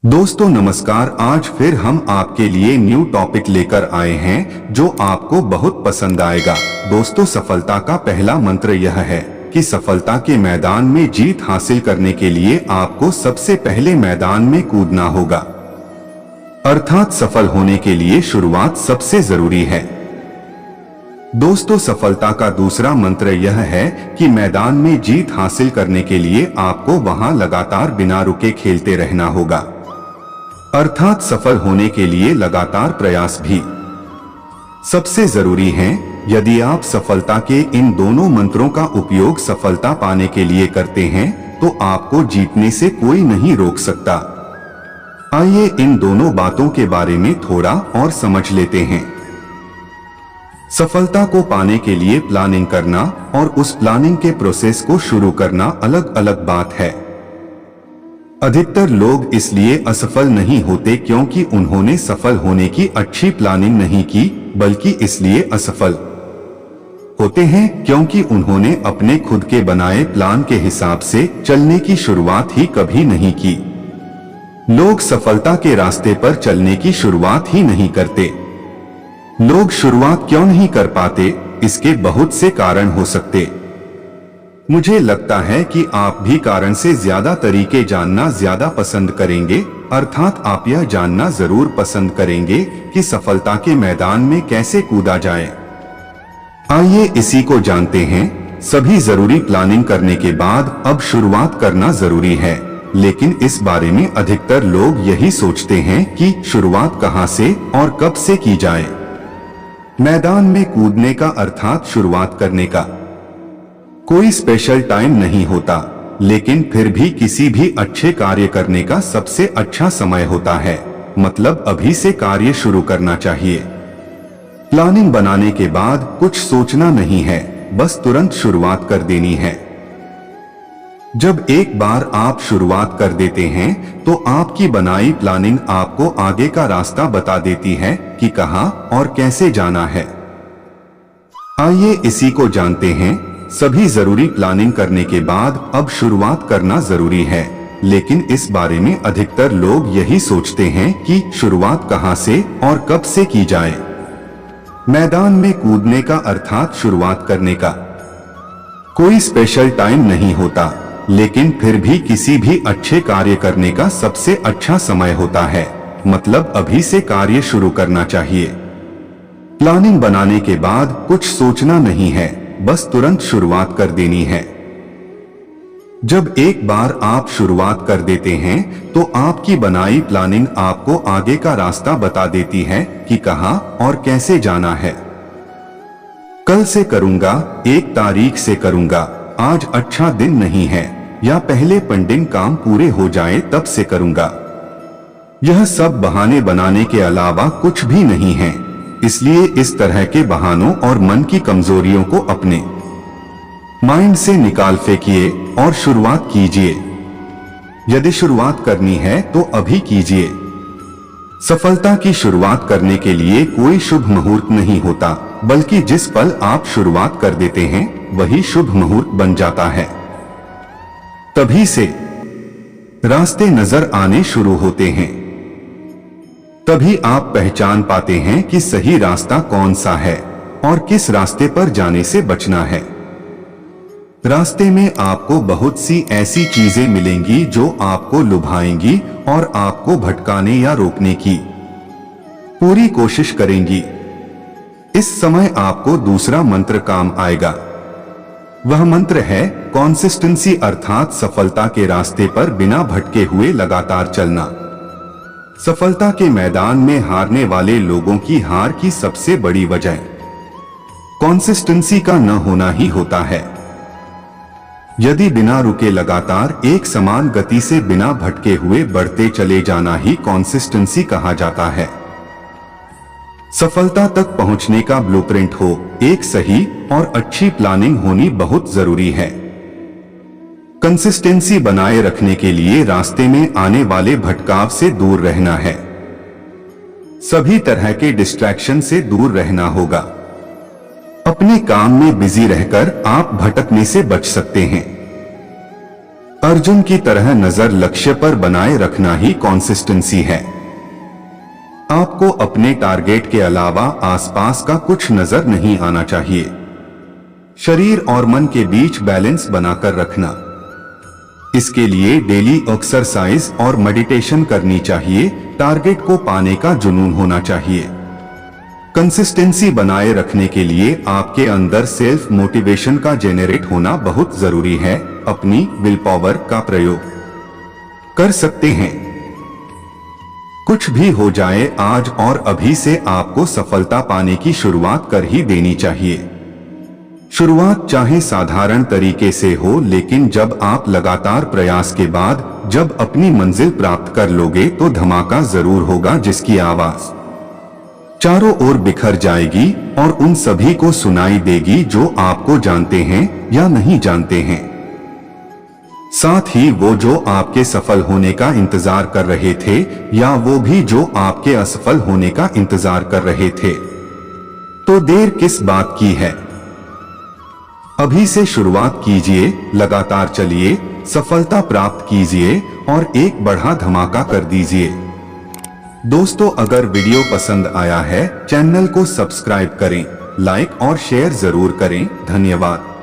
दोस्तों नमस्कार। आज फिर हम आपके लिए न्यू टॉपिक लेकर आए हैं जो आपको बहुत पसंद आएगा। दोस्तों सफलता का पहला मंत्र यह है कि सफलता के मैदान में जीत हासिल करने के लिए आपको सबसे पहले मैदान में कूदना होगा। अर्थात सफल होने के लिए शुरुआत सबसे जरूरी है। दोस्तों सफलता का दूसरा मंत्र यह है कि मैदान में जीत हासिल करने के लिए आपको वहां लगातार बिना रुके खेलते रहना होगा। अर्थात सफल होने के लिए लगातार प्रयास भी सबसे जरूरी है। यदि आप सफलता के इन दोनों मंत्रों का उपयोग सफलता पाने के लिए करते हैं तो आपको जीतने से कोई नहीं रोक सकता। आइए इन दोनों बातों के बारे में थोड़ा और समझ लेते हैं। सफलता को पाने के लिए प्लानिंग करना और उस प्लानिंग के प्रोसेस को शुरू करना अलग अलग बात है। अधिकतर लोग इसलिए असफल नहीं होते क्योंकि उन्होंने सफल होने की अच्छी प्लानिंग नहीं की, बल्कि इसलिए असफल होते हैं क्योंकि उन्होंने अपने खुद के बनाए प्लान के हिसाब से चलने की शुरुआत ही कभी नहीं की। लोग सफलता के रास्ते पर चलने की शुरुआत ही नहीं करते। लोग शुरुआत क्यों नहीं कर पाते, इसके बहुत से कारण हो सकते। मुझे लगता है कि आप भी कारण से ज्यादा तरीके जानना ज्यादा पसंद करेंगे। अर्थात आप यह जानना जरूर पसंद करेंगे कि सफलता के मैदान में कैसे कूदा जाए। आइए इसी को जानते हैं। सभी जरूरी प्लानिंग करने के बाद अब शुरुआत करना जरूरी है, लेकिन इस बारे में अधिकतर लोग यही सोचते हैं कि शुरुआत कहां से और कब से की जाए। मैदान में कूदने का अर्थात शुरुआत करने का कोई स्पेशल टाइम नहीं होता, लेकिन फिर भी किसी भी अच्छे कार्य करने का सबसे अच्छा समय होता है। मतलब अभी से कार्य शुरू करना चाहिए। प्लानिंग बनाने के बाद कुछ सोचना नहीं है, बस तुरंत शुरुआत कर देनी है। जब एक बार आप शुरुआत कर देते हैं तो आपकी बनाई प्लानिंग आपको आगे का रास्ता बता देती है कि कहां और कैसे जाना है। आइए इसी को जानते हैं। सभी जरूरी प्लानिंग करने के बाद अब शुरुआत करना जरूरी है, लेकिन इस बारे में अधिकतर लोग यही सोचते हैं कि शुरुआत कहां से और कब से की जाए। मैदान में कूदने का अर्थात शुरुआत करने का कोई स्पेशल टाइम नहीं होता, लेकिन फिर भी किसी भी अच्छे कार्य करने का सबसे अच्छा समय होता है। मतलब अभी से कार्य शुरू करना चाहिए। प्लानिंग बनाने के बाद कुछ सोचना नहीं है, बस तुरंत शुरुआत कर देनी है। जब एक बार आप शुरुआत कर देते हैं तो आपकी बनाई प्लानिंग आपको आगे का रास्ता बता देती है कि कहां और कैसे जाना है। कल से करूंगा, 1 तारीख से करूंगा, आज अच्छा दिन नहीं है, या पहले पेंडिंग काम पूरे हो जाए तब से करूंगा। यह सब बहाने बनाने के अलावा कुछ भी नहीं है। इसलिए इस तरह के बहानों और मन की कमजोरियों को अपने माइंड से निकाल फेंकिए और शुरुआत कीजिए। यदि शुरुआत करनी है तो अभी कीजिए। सफलता की शुरुआत करने के लिए कोई शुभ मुहूर्त नहीं होता, बल्कि जिस पल आप शुरुआत कर देते हैं वही शुभ मुहूर्त बन जाता है। तभी से रास्ते नजर आने शुरू होते हैं। तभी आप पहचान पाते हैं कि सही रास्ता कौन सा है और किस रास्ते पर जाने से बचना है। रास्ते में आपको बहुत सी ऐसी चीजें मिलेंगी जो आपको लुभाएंगी और आपको भटकाने या रोकने की पूरी कोशिश करेंगी। इस समय आपको दूसरा मंत्र काम आएगा। वह मंत्र है कंसिस्टेंसी, अर्थात सफलता के रास्ते पर बिना भटके हुए लगातार चलना। सफलता के मैदान में हारने वाले लोगों की हार की सबसे बड़ी वजह कंसिस्टेंसी का न होना ही होता है। यदि बिना रुके लगातार एक समान गति से बिना भटके हुए बढ़ते चले जाना ही कंसिस्टेंसी कहा जाता है। सफलता तक पहुंचने का ब्लूप्रिंट हो, एक सही और अच्छी प्लानिंग होनी बहुत जरूरी है। कंसिस्टेंसी बनाए रखने के लिए रास्ते में आने वाले भटकाव से दूर रहना है। सभी तरह के डिस्ट्रैक्शन से दूर रहना होगा। अपने काम में बिजी रहकर आप भटकने से बच सकते हैं। अर्जुन की तरह नजर लक्ष्य पर बनाए रखना ही कंसिस्टेंसी है। आपको अपने टारगेट के अलावा आसपास का कुछ नजर नहीं आना चाहिए। शरीर और मन के बीच बैलेंस बनाकर रखना। इसके लिए डेली एक्सरसाइज और मेडिटेशन करनी चाहिए। टारगेट को पाने का जुनून होना चाहिए। कंसिस्टेंसी बनाए रखने के लिए आपके अंदर सेल्फ मोटिवेशन का जेनरेट होना बहुत जरूरी है। अपनी विल पावर का प्रयोग कर सकते हैं। कुछ भी हो जाए, आज और अभी से आपको सफलता पाने की शुरुआत कर ही देनी चाहिए। शुरुआत चाहे साधारण तरीके से हो, लेकिन जब आप लगातार प्रयास के बाद जब अपनी मंजिल प्राप्त कर लोगे तो धमाका जरूर होगा, जिसकी आवाज चारों ओर बिखर जाएगी और उन सभी को सुनाई देगी जो आपको जानते हैं या नहीं जानते हैं। साथ ही वो जो आपके सफल होने का इंतजार कर रहे थे या वो भी जो आपके असफल होने का इंतजार कर रहे थे। तो देर किस बात की है, अभी से शुरुआत कीजिए, लगातार चलिए, सफलता प्राप्त कीजिए और एक बड़ा धमाका कर दीजिए। दोस्तों, अगर वीडियो पसंद आया है, चैनल को सब्सक्राइब करें, लाइक और शेयर जरूर करें। धन्यवाद।